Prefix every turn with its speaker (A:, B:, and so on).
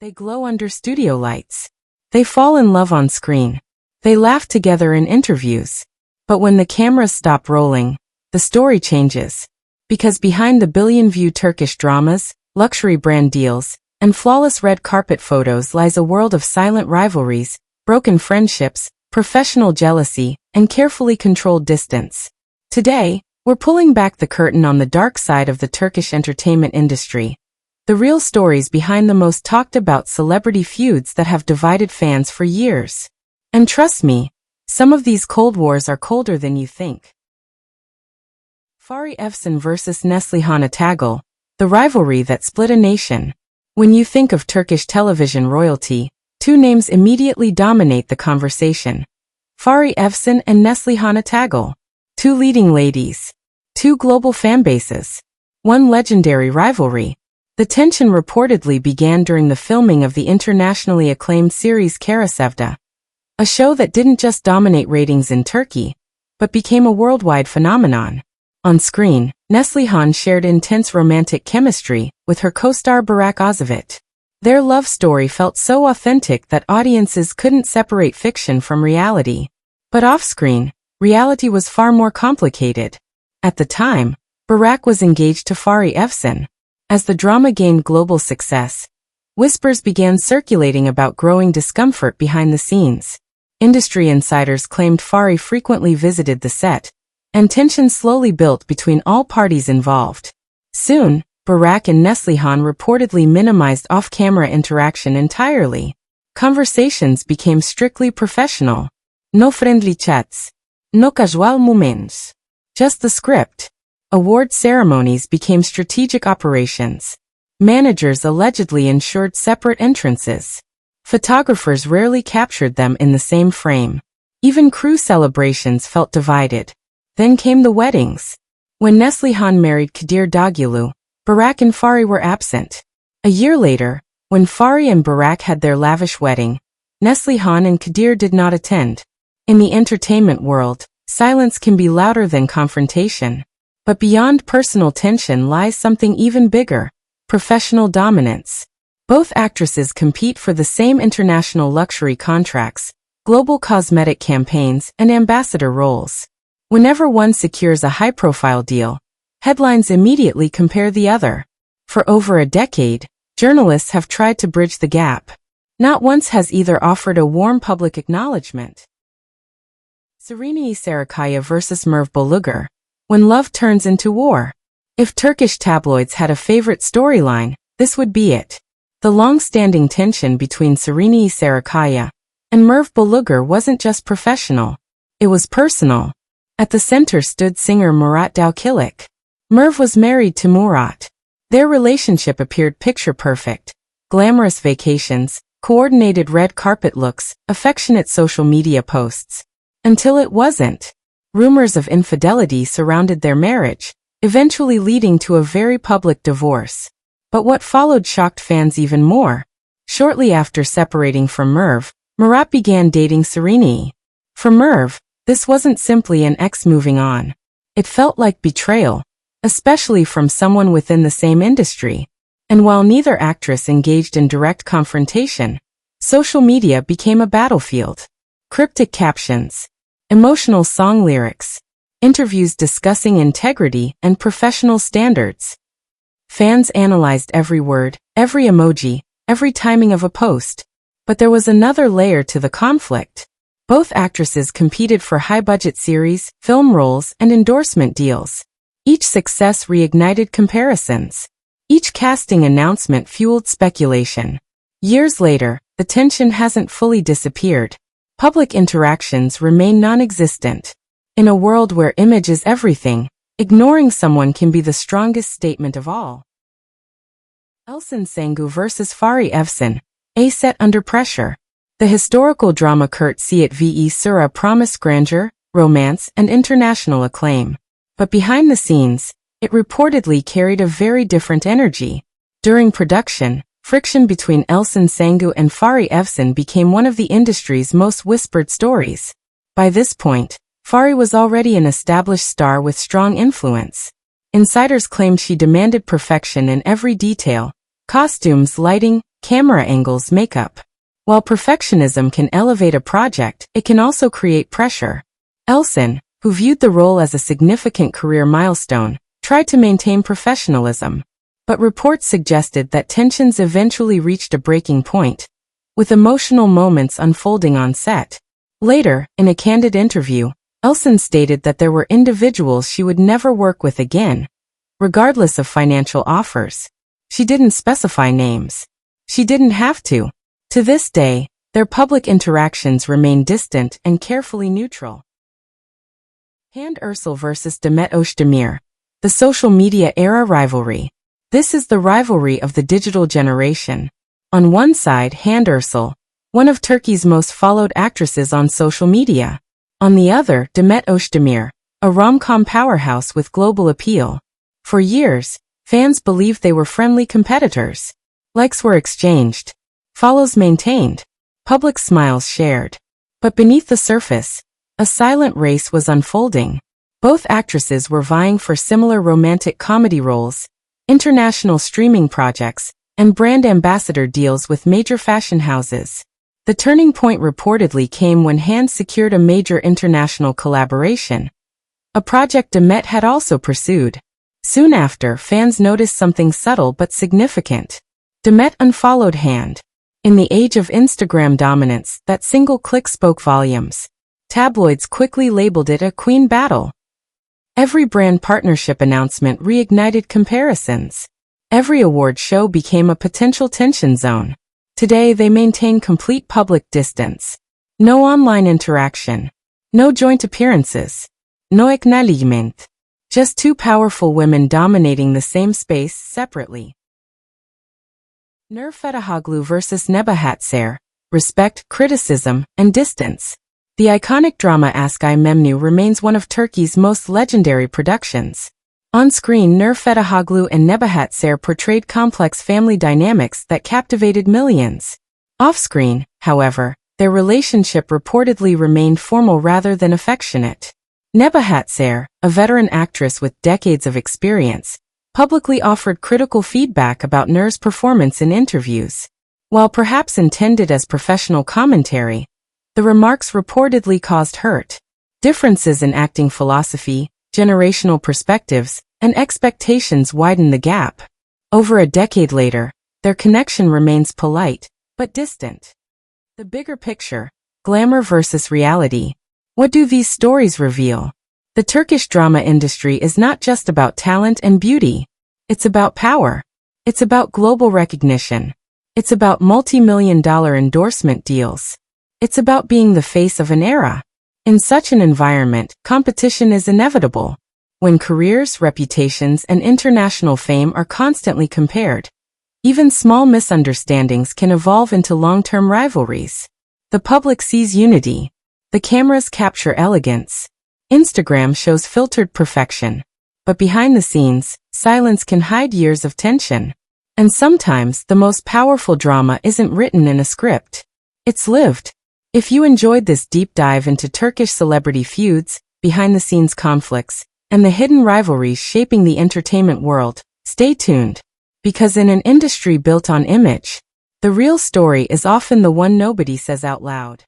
A: They glow under studio lights. They fall in love on screen. They laugh together in interviews. But when the cameras stop rolling, the story changes. Because behind the billion-view Turkish dramas, luxury brand deals, and flawless red carpet photos lies a world of silent rivalries, broken friendships, professional jealousy, and carefully controlled distance. Today, we're pulling back the curtain on the dark side of the Turkish entertainment industry. The real stories behind the most talked about celebrity feuds that have divided fans for years. And trust me, some of these cold wars are colder than you think. Fahriye Evcen vs Neslihan Atagul, the rivalry that split a nation. When you think of Turkish television royalty, two names immediately dominate the conversation. Fahriye Evcen and Neslihan Atagul. Two leading ladies. Two global fanbases. One legendary rivalry. The tension reportedly began during the filming of the internationally acclaimed series Sevda, a show that didn't just dominate ratings in Turkey, but became a worldwide phenomenon. On screen, Neslihan shared intense romantic chemistry with her co-star Burak Özçivit. Their love story felt so authentic that audiences couldn't separate fiction from reality. But off-screen, reality was far more complicated. At the time, Burak was engaged to Fahriye Evcen. As the drama gained global success, whispers began circulating about growing discomfort behind the scenes. Industry insiders claimed Fahriye frequently visited the set, and tension slowly built between all parties involved. Soon, Burak and Neslihan reportedly minimized off-camera interaction entirely. Conversations became strictly professional. No friendly chats. No casual moments. Just the script. Award ceremonies became strategic operations. Managers allegedly ensured separate entrances. Photographers rarely captured them in the same frame. Even crew celebrations felt divided. Then came the weddings. When Neslihan married Kadir Dogulu, Burak and Fahriye were absent. A year later, when Fahriye and Burak had their lavish wedding, Neslihan and Kadir did not attend. In the entertainment world, silence can be louder than confrontation. But beyond personal tension lies something even bigger: professional dominance. Both actresses compete for the same international luxury contracts, global cosmetic campaigns, and ambassador roles. Whenever one secures a high-profile deal, headlines immediately compare the other. For over a decade, journalists have tried to bridge the gap. Not once has either offered a warm public acknowledgement. Serenay Sarikaya vs Merve Bolugur. When love turns into war. If Turkish tabloids had a favorite storyline, this would be it. The long-standing tension between Serenay Sarikaya and Merve Bolugur wasn't just professional. It was personal. At the center stood singer Murat Dowkilik. Merve was married to Murat. Their relationship appeared picture-perfect. Glamorous vacations, coordinated red carpet looks, affectionate social media posts. Until it wasn't. Rumors of infidelity surrounded their marriage, eventually leading to a very public divorce. But what followed shocked fans even more. Shortly after separating from Merve, Murat began dating Serenay. For Merve, this wasn't simply an ex moving on. It felt like betrayal, especially from someone within the same industry. And while neither actress engaged in direct confrontation, social media became a battlefield. Cryptic captions, emotional song lyrics, interviews discussing integrity and professional standards. Fans analyzed every word, every emoji, every timing of a post. But there was another layer to the conflict. Both actresses competed for high-budget series, film roles, and endorsement deals. Each success reignited comparisons. Each casting announcement fueled speculation. Years later, the tension hasn't fully disappeared. Public interactions remain non-existent. In a world where image is everything, ignoring someone can be the strongest statement of all. Ercel Sengu vs Fahriye Evcen, a set under pressure. The historical drama Kurt Siyet ve Sura promised grandeur, romance, and international acclaim. But behind the scenes, it reportedly carried a very different energy. During production, friction between Ercel Sengu and Fahriye Evcen became one of the industry's most whispered stories. By this point, Fahriye was already an established star with strong influence. Insiders claimed she demanded perfection in every detail: costumes, lighting, camera angles, makeup. While perfectionism can elevate a project, it can also create pressure. Ercel, who viewed the role as a significant career milestone, tried to maintain professionalism. But reports suggested that tensions eventually reached a breaking point, with emotional moments unfolding on set. Later, in a candid interview, Ercel stated that there were individuals she would never work with again, regardless of financial offers. She didn't specify names. She didn't have to. To this day, their public interactions remain distant and carefully neutral. Hande Ercel versus Demet Ozdemir. The social media era rivalry. This is the rivalry of the digital generation. On one side, Hande Ercel, one of Turkey's most followed actresses on social media. On the other, Demet Ozdemir, a rom-com powerhouse with global appeal. For years, fans believed they were friendly competitors. Likes were exchanged. Follows maintained. Public smiles shared. But beneath the surface, a silent race was unfolding. Both actresses were vying for similar romantic comedy roles, international streaming projects, and brand ambassador deals with major fashion houses. The turning point reportedly came when Hande secured a major international collaboration, a project Demet had also pursued. Soon after, fans noticed something subtle but significant. Demet unfollowed Hande. In the age of Instagram dominance, that single click spoke volumes. Tabloids quickly labeled it a queen battle. Every brand partnership announcement reignited comparisons. Every award show became a potential tension zone. Today they maintain complete public distance. No online interaction. No joint appearances. No acknowledgement. Just two powerful women dominating the same space separately. Merve Atagul versus Nebahat. Respect, criticism, and distance. The iconic drama Askı Memnu remains one of Turkey's most legendary productions. On screen, Merve Atagul and Nebahat portrayed complex family dynamics that captivated millions. Off-screen, however, their relationship reportedly remained formal rather than affectionate. Nebahat, a veteran actress with decades of experience, publicly offered critical feedback about Merve's performance in interviews. While perhaps intended as professional commentary, the remarks reportedly caused hurt. Differences in acting philosophy, generational perspectives, and expectations widen the gap. Over a decade later, their connection remains polite, but distant. The bigger picture, glamour versus reality. What do these stories reveal? The Turkish drama industry is not just about talent and beauty. It's about power. It's about global recognition. It's about multi-million-dollar endorsement deals. It's about being the face of an era. In such an environment, competition is inevitable. When careers, reputations, and international fame are constantly compared, even small misunderstandings can evolve into long-term rivalries. The public sees unity. The cameras capture elegance. Instagram shows filtered perfection. But behind the scenes, silence can hide years of tension. And sometimes, the most powerful drama isn't written in a script. It's lived. If you enjoyed this deep dive into Turkish celebrity feuds, behind-the-scenes conflicts, and the hidden rivalries shaping the entertainment world, stay tuned. Because in an industry built on image, the real story is often the one nobody says out loud.